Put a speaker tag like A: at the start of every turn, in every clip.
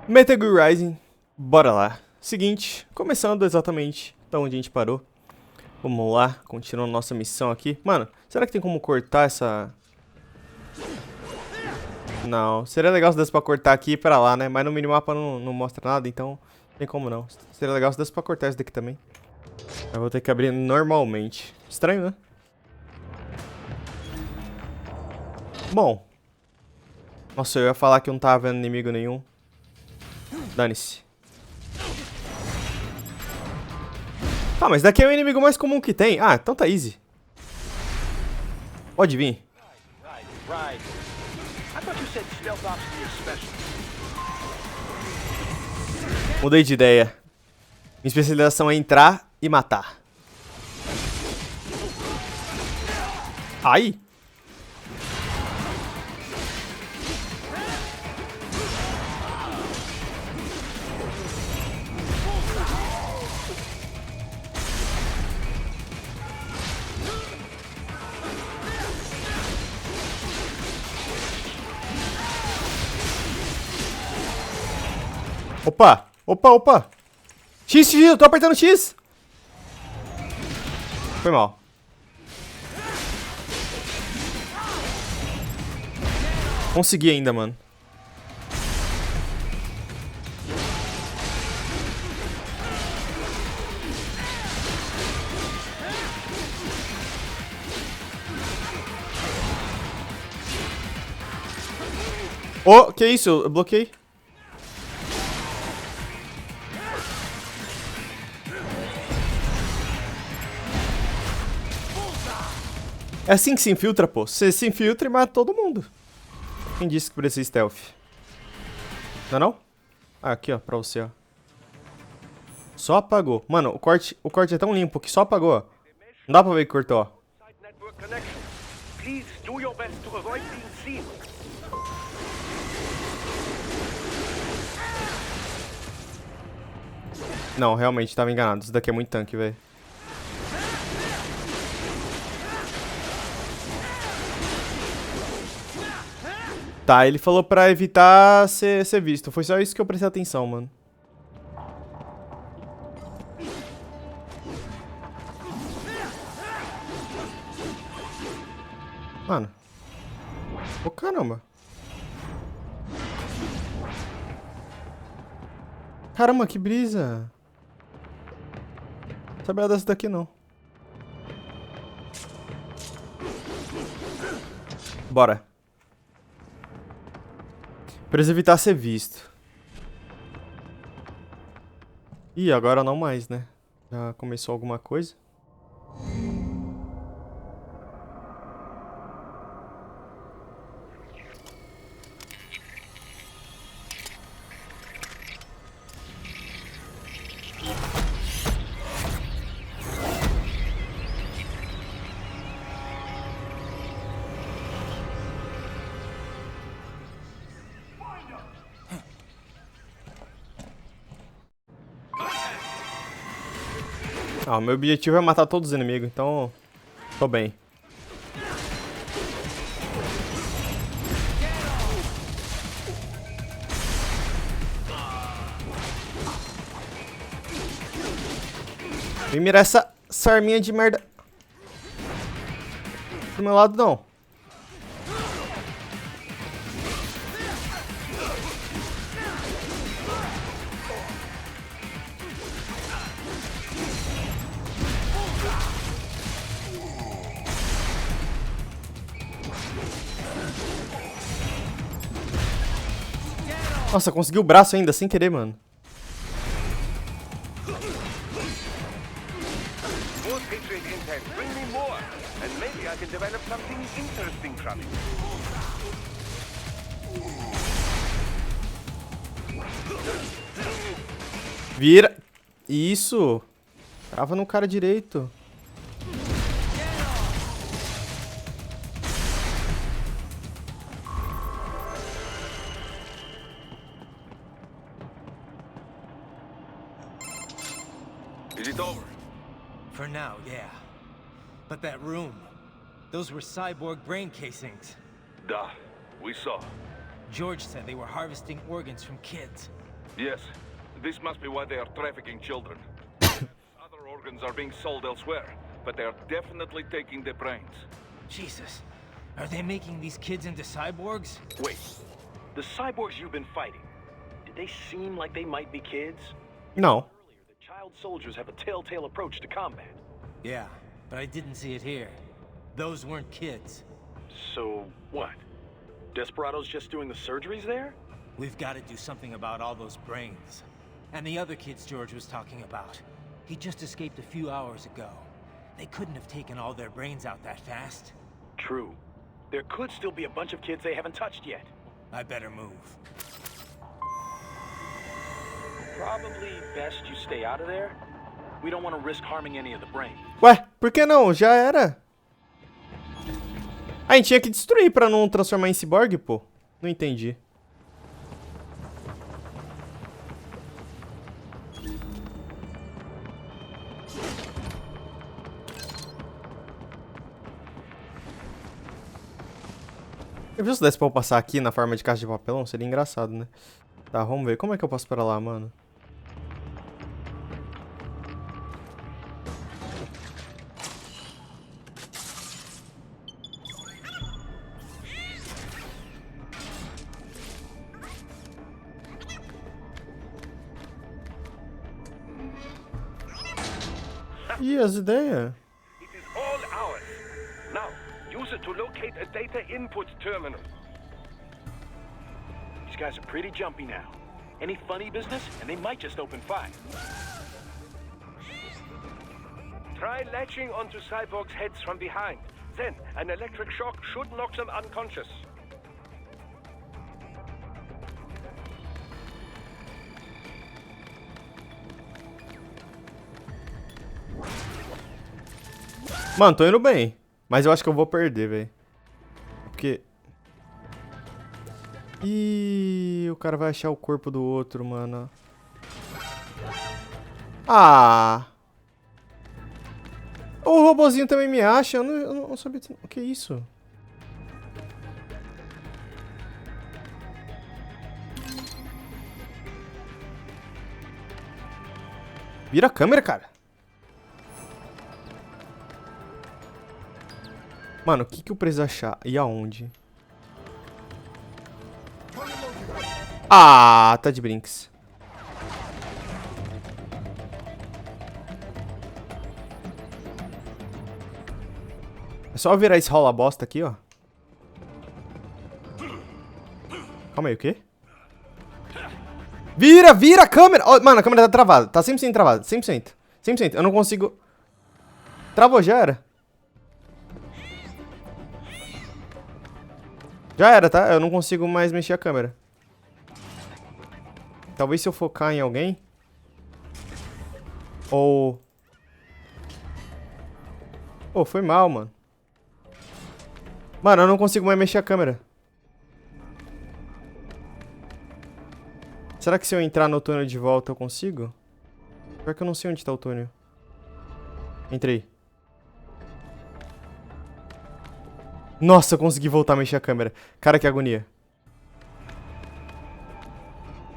A: Metal Gear Rising, bora lá. Seguinte, começando exatamente da onde a gente parou. Vamos lá, continuando nossa missão aqui. Mano, será que tem como cortar essa... Não, seria legal se desse pra cortar aqui e pra lá, né? Mas no minimapa não mostra nada, então não tem como não. Seria legal se desse pra cortar isso daqui também. Eu vou ter que abrir normalmente. Estranho, né? Bom. Nossa, eu ia falar que eu não tava vendo inimigo nenhum. Dane-se. Ah, mas daqui é o inimigo mais comum que tem. Ah, então tá easy. Pode vir. Mudei de ideia. Minha especialização é entrar e matar. Ai! Opa! Opa, opa! X, eu tô apertando X! Foi mal. Consegui ainda, mano. Oh, que isso? Eu bloqueei. É assim que se infiltra, pô. Você se infiltra e mata todo mundo. Quem disse que precisa stealth? Não é não? Ah, aqui, ó, pra você, ó. Só apagou. Mano, o corte é tão limpo que só apagou, ó. Não dá pra ver que cortou, ó. Não, realmente, tava enganado. Isso daqui é muito tanque, velho. Tá, ele falou pra evitar ser visto. Foi só isso que eu prestei atenção, mano. Mano. Ô, caramba. Caramba, que brisa. Não sabia dessa daqui, não. Bora. Precisa evitar ser visto. Ih, agora não mais, né? Já começou alguma coisa? Ah, o meu objetivo é matar todos os inimigos, então... Tô bem. Vem mirar essa arminha de merda. Do meu lado, não. Nossa, consegui o braço ainda, sem querer, mano. Vira. Isso. Trava no cara direito.
B: Is it over?
C: For now, yeah. But that room, those were cyborg brain casings.
B: Duh. We saw.
C: George said they were harvesting organs from kids.
B: Yes, this must be why they are trafficking children. Other organs are being sold elsewhere, but they are definitely taking their brains.
C: Jesus. Are they making these kids into cyborgs?
D: Wait, the cyborgs you've been fighting, did they seem like they might be kids?
A: Não.
D: Earlier, the child soldiers have a telltale approach to combat.
C: Yeah, but I didn't see it here. Those weren't kids.
D: So, what? Desperados just doing the surgeries there?
C: We've got to do something about all those brains. And the other kids George was talking about. He just escaped a few hours ago. They couldn't have taken all their brains out that fast.
D: True. There could still be a bunch of kids they haven't touched yet.
C: I better move.
D: Probably best you stay out of there. We don't want to risk harming any of the brains.
A: Ué, por que não? Já era. A gente tinha que destruir pra não transformar em ciborgue, pô. Não entendi. Se desse pra eu passar aqui na forma de caixa de papelão, seria engraçado, né? Tá, vamos ver. Como é que eu passo pra lá, mano? Ih, as ideias.
B: It is all ours. Now, use it to locate a data input terminal.
D: These guys are pretty jumpy now. Any funny business, and they might just open fire.
B: Try latching onto cyborgs' heads from behind. Then, an electric shock should knock them unconscious.
A: Mano, tô indo bem. Mas eu acho que eu vou perder, velho. Porque... Ih, o cara vai achar o corpo do outro, mano. Ah! O robozinho também me acha. Eu não sabia... O que é isso? Vira a câmera, cara. Mano, o que eu preciso achar? E aonde? Ah, tá de brinks. É só virar esse rola bosta aqui, ó. Calma aí, o quê? Vira a câmera! Oh, mano, a câmera tá travada. Tá 100% travada. 100%. 100%. Eu não consigo... Travou, já era. Já era, tá? Eu não consigo mais mexer a câmera. Talvez se eu focar em alguém... Ou... Oh, foi mal, mano. Mano, eu não consigo mais mexer a câmera. Será que se eu entrar no túnel de volta eu consigo? Pior que eu não sei onde tá o túnel. Entrei. Nossa, eu consegui voltar a mexer a câmera. Cara, que agonia.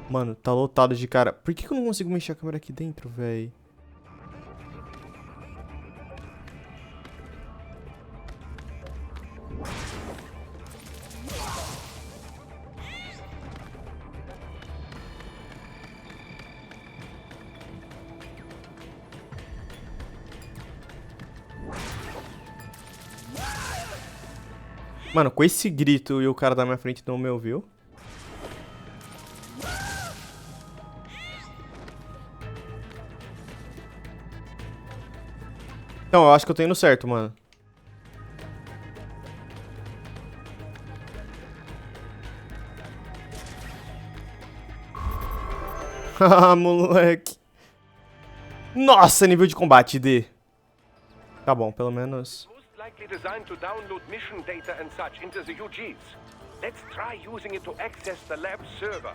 A: Mano, tá lotado de cara. Por que eu não consigo mexer a câmera aqui dentro, véi? Mano, com esse grito e o cara da minha frente não me ouviu. Então, eu acho que eu tô indo certo, mano. Ah, moleque. Nossa, nível de combate, D. Tá bom, pelo menos...
B: Likely designed to download mission data and such into the UGs. Let's try using it to access the lab server.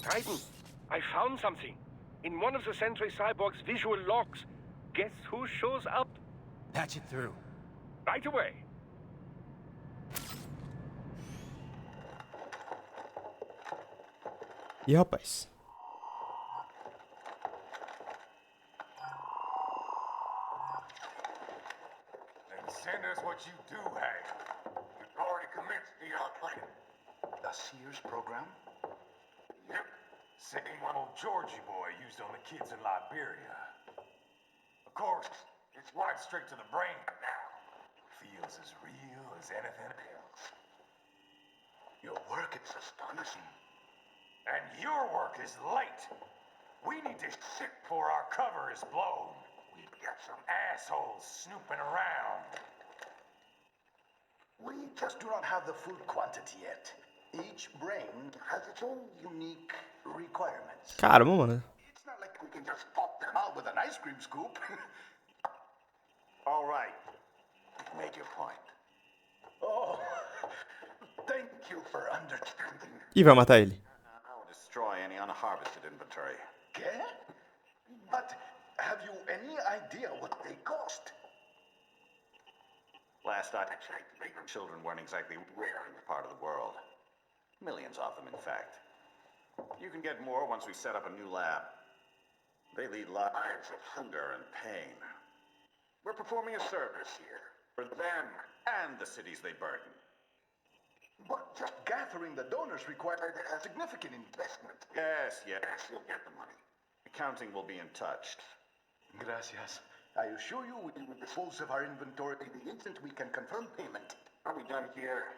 B: Titan, I found something. In one of the Sentry Cyborg's visual logs, guess who shows up?
C: Patch it through.
B: Right away.
A: Ih, rapaz.
E: And send us what you do have. We've already commenced the plan.
F: The Sears program?
E: Yep. Same one old Georgie boy used on the kids in Liberia. Of course, it's right straight to the brain now. Feels as real as anything else.
F: Your work is astonishing.
E: And your work is late. We need to shit before our cover is blown. We've got some assholes snooping around.
F: We just do not have the full quantity yet. Each brain has its own unique requirements.
A: Caramba, mano.
F: It's not like we can just pop them out with an ice cream scoop. All right. You've made your point. Oh, thank you for understanding.
A: Ih, vai matar ele.
G: I'll destroy any unharvested inventory.
F: Okay? But have you any idea what they cost?
G: Last I checked, children weren't exactly rare in the part of the world. Millions of them, in fact. You can get more once we set up a new lab. They lead lives of hunger and pain. We're performing a service here for them and the cities they burden.
F: But just gathering the donors required a significant investment.
G: Yes, you'll get the money. Accounting will be in touch.
F: Gracias. I assure you we will dispose of our inventory the instant we can confirm payment.
G: Are we done here?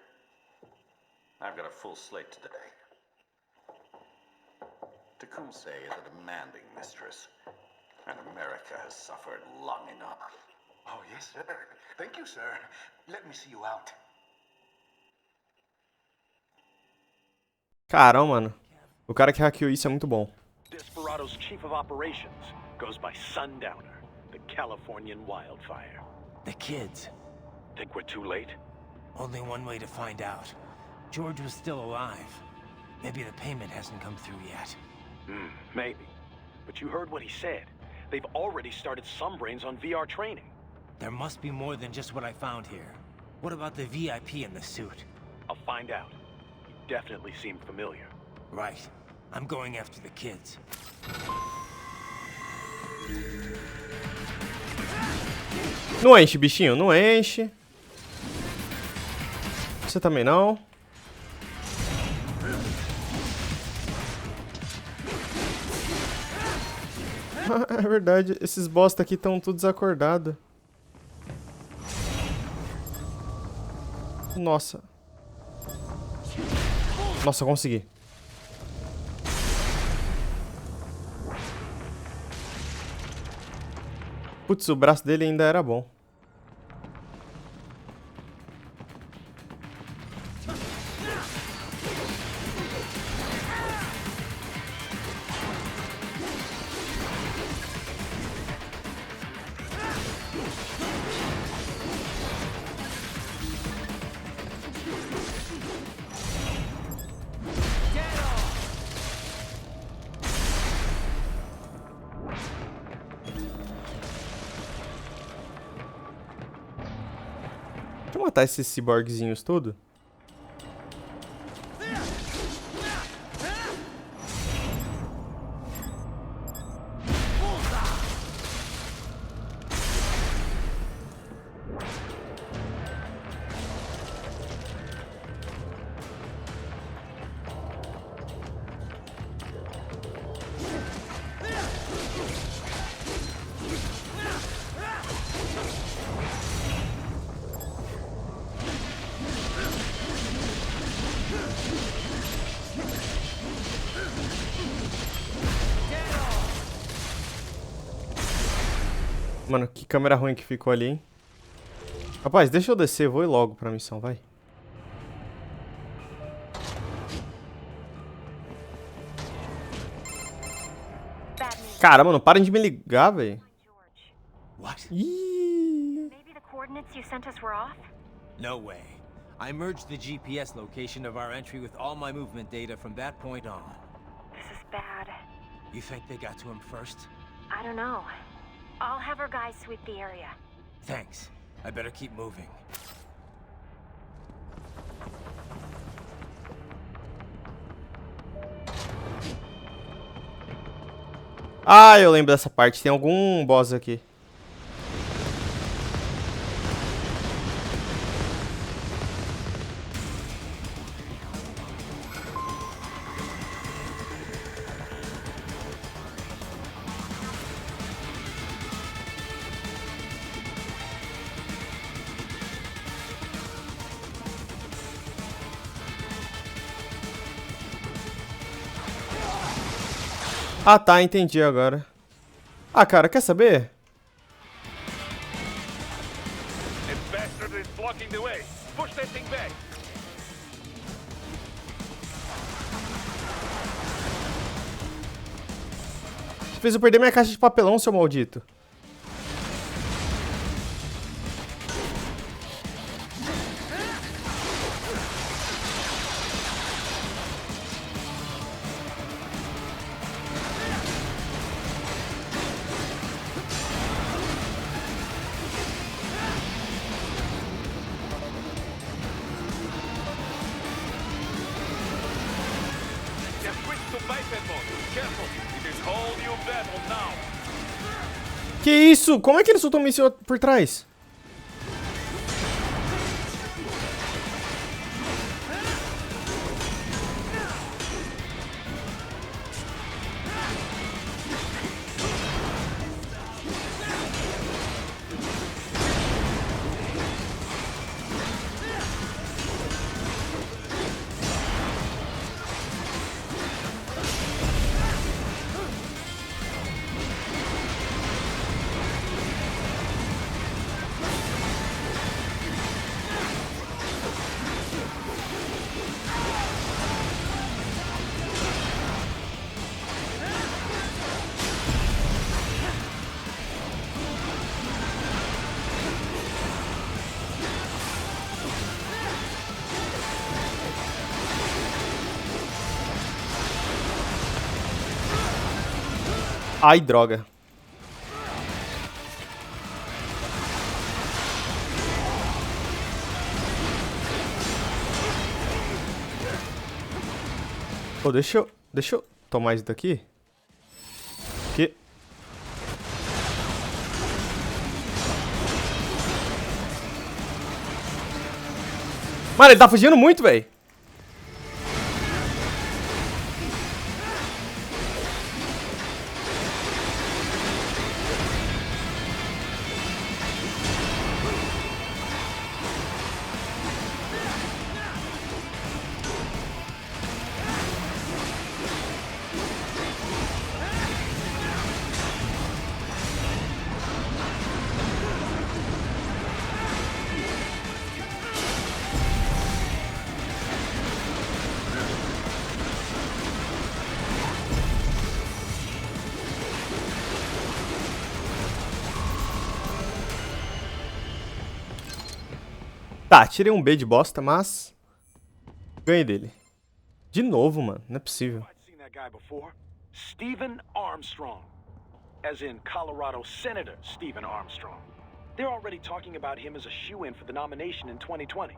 G: I've got a full slate today. Tecumseh is a demanding mistress, and America has suffered long enough.
F: Oh, yes, sir. Thank you, sir. Let me see you out.
A: Caramba, mano. O cara que hackeou isso é muito bom.
D: Desperado's chief of operations goes by Sundowner, the Californian wildfire.
C: The kids.
D: Think we're too late?
C: Only one way to find out. George was still alive. Maybe the payment hasn't come through yet.
D: Maybe. But you heard what he said. They've already started some brains on VR training.
C: There must be more than just what I found here. What about the VIP in the suit?
D: I'll find out. He definitely seemed familiar.
C: Right. I'm going after the kids.
A: Não enche, bichinho, não enche. Você também não. É verdade, esses bosta aqui estão tudo desacordados. Nossa. Nossa, consegui. Putz, o braço dele ainda era bom. Deixa eu matar esses ciborguezinhos tudo. Mano, que câmera ruim que ficou ali, hein? Rapaz, deixa eu descer, vou ir logo pra missão, vai. Caramba, não parem de me ligar, velho.
C: What?
A: Ih.
H: Maybe the coordinates you sent us were off?
C: No way. I merged the GPS location of our entry with all my movement data from that point on.
H: This is bad.
C: You think they got to him first?
H: I don't know. I'll have our guys sweep the area.
C: Thanks. I better keep moving.
A: Ah, eu lembro dessa parte. Tem algum boss aqui. Ah, tá, entendi agora. Ah, cara, quer saber?
B: That bastard is blocking the way. Push that thing back.
A: Fez eu perder minha caixa de papelão, seu maldito.
B: Just switch to biped mode. Careful. It is whole new battle now.
A: Que isso? Como é que ele soltou um míssil por trás? Ai, droga. Pô, deixa eu tomar isso daqui. Que... Mano, ele tá fugindo muito, velho. Tá, tirei um B de bosta, mas... ganhei dele. De novo, mano. Não é possível.
D: I've seen that guy before. Stephen Armstrong. As in Colorado Senator Stephen Armstrong. They're already talking about him as a shoo-in for the nomination in 2020.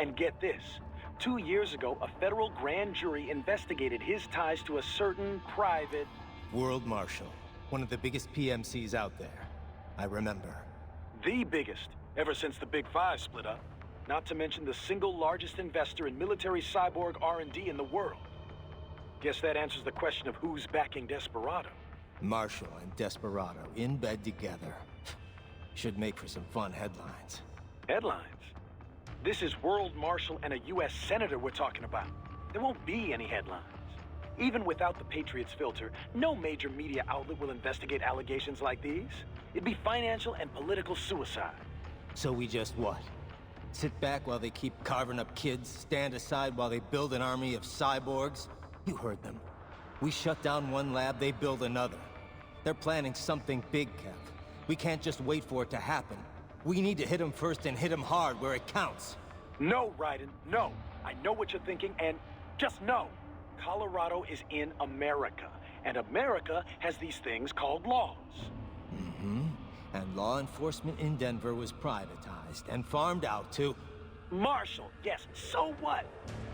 D: And get this. 2 years ago, a federal grand jury investigated his ties to a certain private...
C: World Marshal. One of the biggest PMCs out there. I remember.
D: The biggest, ever since the Big Five split up. Not to mention the single largest investor in military cyborg R&D in the world. Guess that answers the question of who's backing Desperado.
C: Marshall and Desperado in bed together. Should make for some fun headlines.
D: Headlines? This is World Marshal and a U.S. Senator we're talking about. There won't be any headlines. Even without the Patriots filter, no major media outlet will investigate allegations like these. It'd be financial and political suicide.
C: So we just what? Sit back while they keep carving up kids, stand aside while they build an army of cyborgs? You heard them. We shut down one lab, they build another. They're planning something big, Kev. We can't just wait for it to happen. We need to hit them first and hit them hard where it counts.
D: No, Raiden, no. I know what you're thinking, and just no. Colorado is in America, And America has these things called laws.
C: And law enforcement in Denver was privatized and farmed out to...
D: Marshall, yes, so what?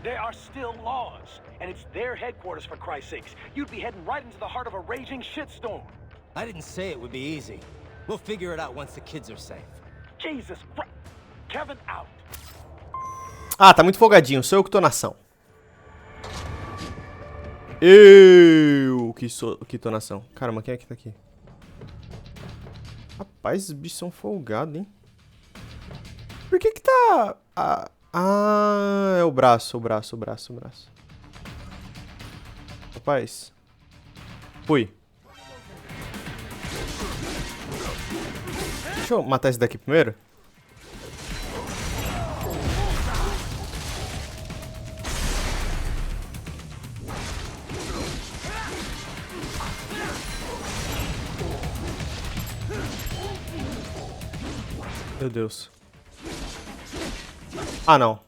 D: There are still laws, and it's their headquarters, for Christ's sakes. You'd be heading right into the heart of a raging shitstorm.
C: I didn't say it would be easy. We'll figure it out once the kids are safe.
D: Jesus Christ. Kevin out.
A: Ah, tá muito folgadinho. Sou eu que tô na ação. Eu que tô na ação. Caramba, quem é que tá aqui? Rapaz, esses bichos são folgados, hein? Por que que tá... é o braço. Rapaz. Fui. Deixa eu matar esse daqui primeiro. Meu Deus. Ah, não.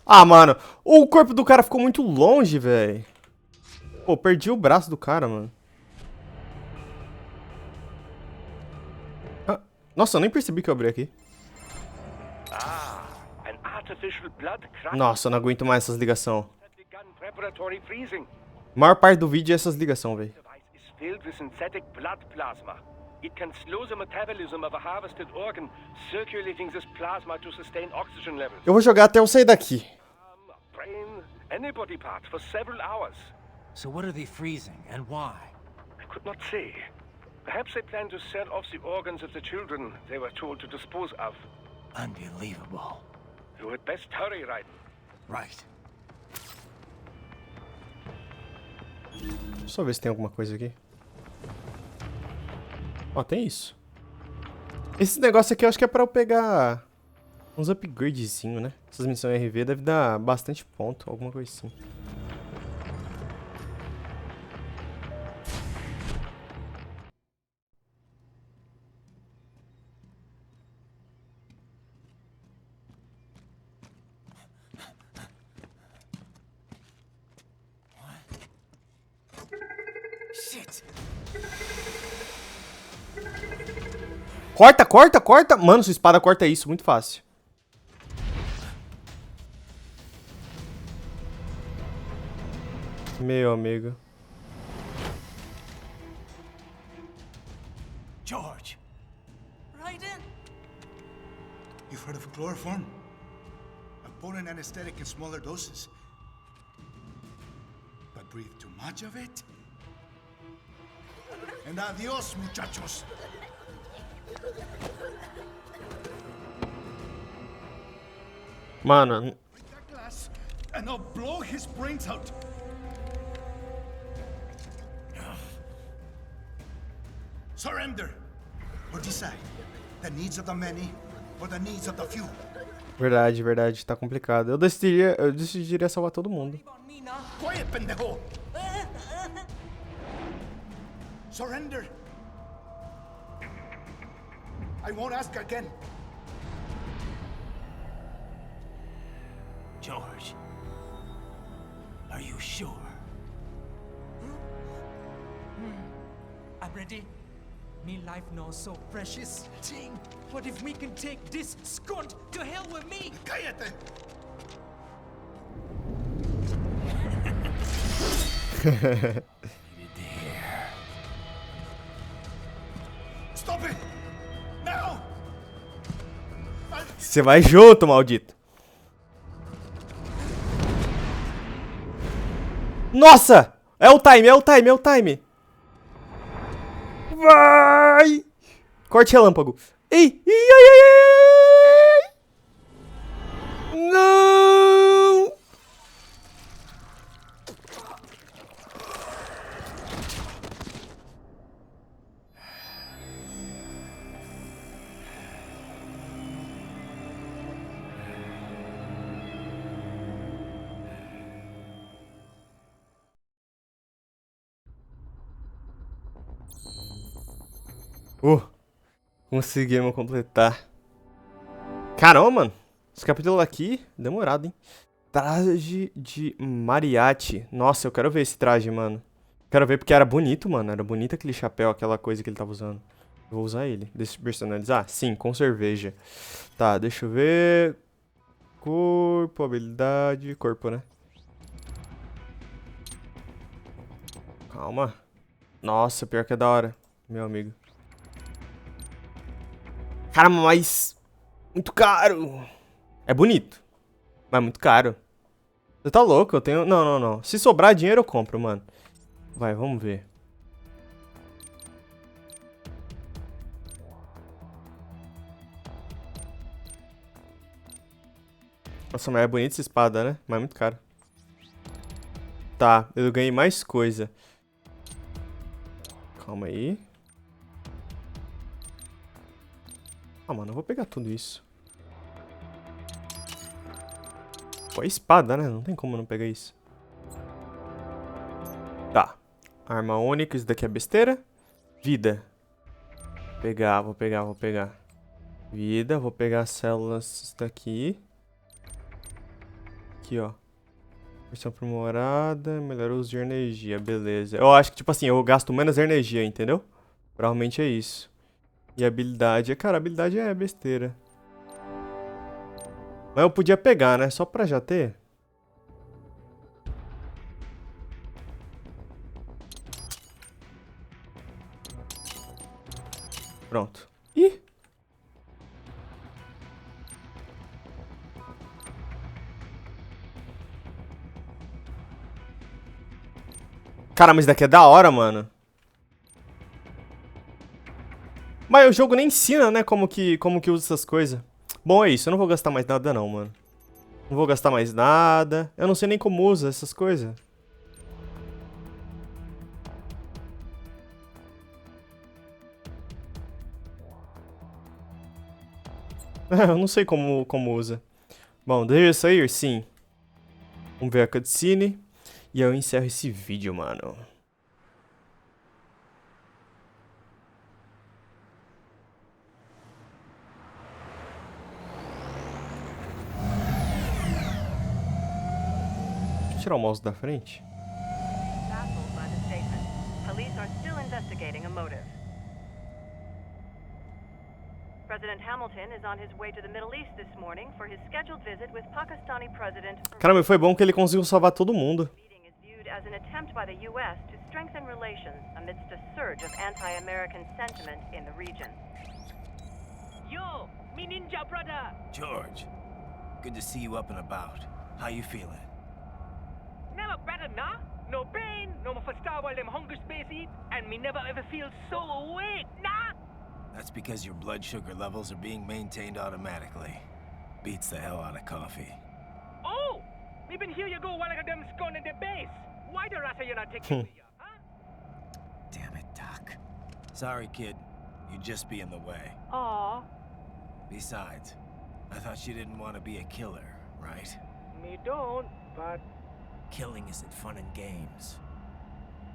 A: Ah, mano. O corpo do cara ficou muito longe, velho. Pô, perdi o braço do cara, mano. Ah, nossa, eu nem percebi que eu abri aqui. Nossa, eu não aguento mais essas ligações. A maior parte do vídeo é essas ligações, velho.
I: It can slow the metabolism of a harvested organ, circulating this plasma to sustain oxygen levels.
A: Eu vou jogar até eu sair daqui.
I: Brain, any body part for several hours.
C: So what are they freezing, and why?
I: I could not say. Perhaps they plan to sell off the organs of the children they were told to dispose of.
C: Unbelievable.
I: You had best hurry, Raiden.
C: Right.
A: Deixa eu só ver se tem alguma coisa aqui. Ó, tem isso. Esse negócio aqui eu acho que é pra eu pegar uns upgradezinhos, né? Essas missões RV devem dar bastante ponto, alguma coisa assim.
C: Shit.
A: Corta! Mano, sua espada corta isso, muito fácil. Meu amigo.
J: George! Raiden! You've heard of chloroform? A potent anesthetic in smaller doses. But breathe too much of it? And adios, muchachos!
A: Mano.
J: Break that glass, and I'll blow his brains out. Surrender, or decide the needs of the many or the needs of the few.
A: Verdade, tá complicado. Eu decidiria salvar todo mundo.
J: Quiet, pendejo! Surrender. I won't ask again.
C: George, are you sure?
K: I'm ready. Me life now so precious. Ting, what if we can take this skunt to hell with me?
J: Cállate! Stop it! Now!
A: Você vai junto, maldito. Nossa! É o time. Vai! Corte relâmpago. Ei! Ai! Não! Conseguimos completar. Caramba, mano. Esse capítulo aqui, demorado, hein? Traje de mariachi. Nossa, eu quero ver esse traje, mano. Quero ver porque era bonito, mano. Era bonito aquele chapéu, aquela coisa que ele tava usando. Vou usar ele. Deixa eu personalizar? Sim, com cerveja. Tá, deixa eu ver. Corpo, habilidade. Corpo, né? Calma. Nossa, pior que é da hora, meu amigo. Caramba, mas... muito caro. É bonito, mas muito caro. Você tá louco? Eu tenho... Não, não, não. Se sobrar dinheiro, eu compro, mano. Vai, vamos ver. Nossa, mas é bonita essa espada, né? Mas é muito caro. Tá, eu ganhei mais coisa. Calma aí. Ah, mano, eu vou pegar tudo isso. Pô, é espada, né? Não tem como não pegar isso. Tá. Arma única, isso daqui é besteira. Vida. Vou pegar. Vida, vou pegar as células daqui. Aqui, ó. Versão aprimorada, melhor uso de energia, beleza. Eu acho que, tipo assim, eu gasto menos energia, entendeu? Provavelmente é isso. E habilidade, cara, habilidade é besteira. Mas eu podia pegar, né? Só pra já ter. Pronto. Ih! Cara, mas isso daqui é da hora, mano. Mas o jogo nem ensina, né, como que usa essas coisas. Bom, é isso. Eu não vou gastar mais nada, não, mano. Não vou gastar mais nada. Eu não sei nem como usa essas coisas. Eu não sei como usa. Bom, deixa eu sair? Sim. Vamos ver a cutscene. E eu encerro esse vídeo, mano. Deixa eu tirar o mouse da frente.
L: Baffled by the statement, police are still investigating a motive. President Hamilton is on his way to the Middle East this morning for his scheduled visit with Pakistani President.
A: Caramba, foi bom que ele conseguiu salvar todo mundo.
L: As an attempt by the U.S. to strengthen relations amidst a surge of anti-American sentiment in the region.
M: Yo, me ninja brother!
C: George, good to see you up and about. How you feeling?
M: Never better, nah? No pain, no more star while them hunger space eat, and me never ever feel so awake, nah?
C: That's because your blood sugar levels are being maintained automatically. Beats the hell out of coffee.
M: Oh! Me been here you go while I got them scone in the base. Why the rest of you not taking me up, huh?
C: Damn it, Doc. Sorry, kid. You'd just be in the way.
M: Aw.
C: Besides, I thought you didn't want to be a killer, right?
M: Me don't, but...
C: Killing isn't fun and games.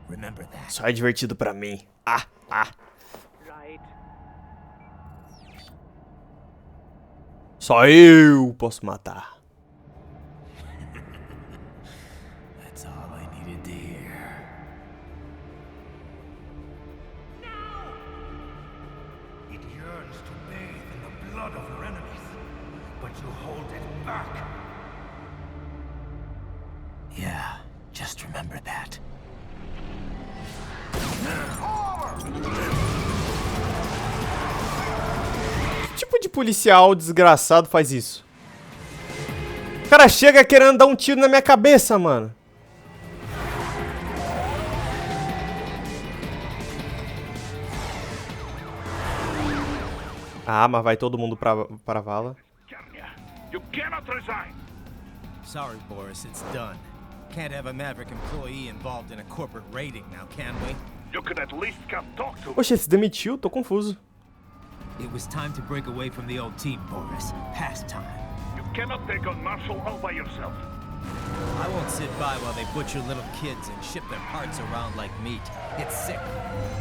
C: Remember that.
A: Só é divertido pra mim.
M: Right.
A: Só eu posso matar.
C: That's all I needed to hear.
J: It yearns to bathe in the blood of your enemies, but you hold it back.
C: Yeah, just remember that.
A: Que tipo de policial desgraçado faz isso? O cara chega querendo dar um tiro na minha cabeça, mano. Ah, mas vai todo mundo pra vala.
B: You cannot resign.
C: Sorry, Boris, it's done. Can't have a Maverick employee involved in a corporate raiding now, can we?
B: You could at least come talk to me.
A: Oxe, se demitiu? Tô confuso.
C: It was time to break away from the old team, Boris. Past time.
B: You cannot take on Marshall all by yourself.
C: I won't sit by while they butcher little kids and ship their parts around like meat. It's sick.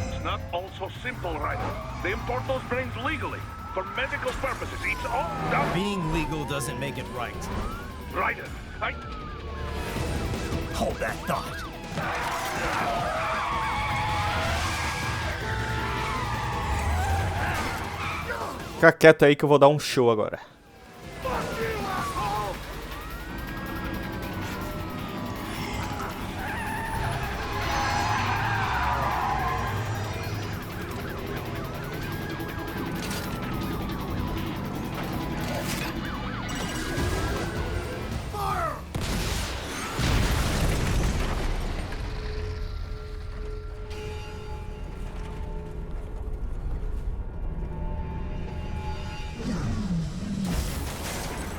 B: It's not all so simple, Ryder. They import those brains legally. For medical purposes, it's all done.
C: Being legal doesn't make it right.
B: Ryder,
C: Hold that thought.
A: Fica quieto aí que eu vou dar um show agora.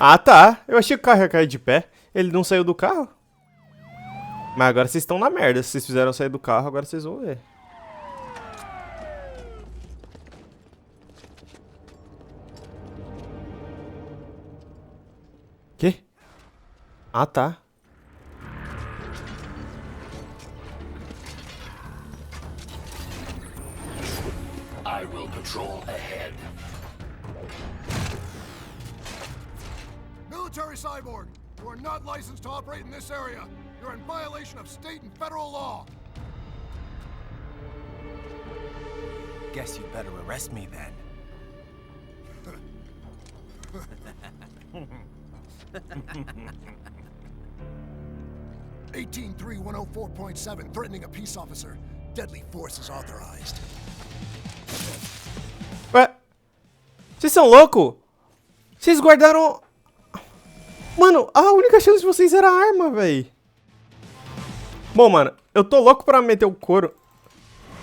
A: Ah, tá. Eu achei que o carro ia cair de pé. Ele não saiu do carro? Mas agora vocês estão na merda. Se vocês fizeram sair do carro, agora vocês vão ver. Quê? Ah, tá.
N: I will patrol ahead.
O: Military cyborg, you are not licensed to operate in this area. You're in violation of state and federal law.
C: Guess you better arrest me then.
O: 183-104.7, threatening a peace officer. Deadly force is authorized.
A: Ué? Vocês são loucos? Vocês guardaram... Mano, a única chance de vocês era a arma, véi. Bom, mano, eu tô louco pra meter o couro.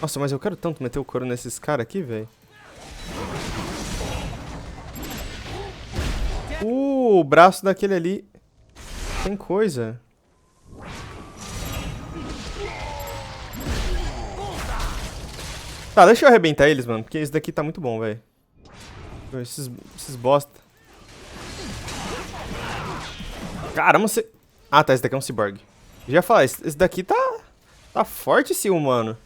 A: Nossa, mas eu quero tanto meter o couro nesses caras aqui, véi. O braço daquele ali tem coisa. Tá, deixa eu arrebentar eles, mano, porque esse daqui tá muito bom, velho. Esses bosta. Caramba, você... Ah, tá, esse daqui é um cyborg. Já ia falar, esse daqui tá forte esse humano.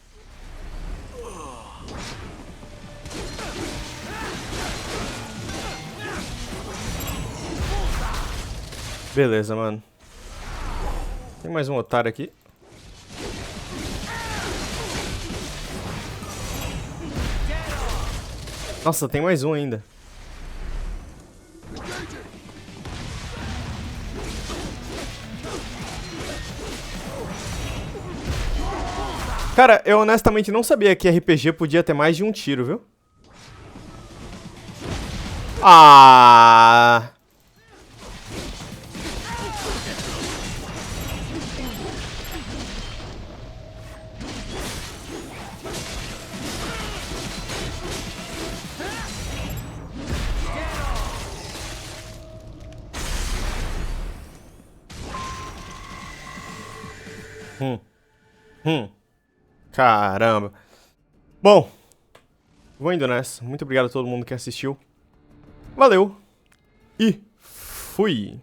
A: Beleza, mano. Tem mais um otário aqui. Nossa, tem mais um ainda. Cara, eu honestamente não sabia que RPG podia ter mais de um tiro, viu? Ah! Caramba. Bom, vou indo nessa. Muito obrigado a todo mundo que assistiu. Valeu. E fui.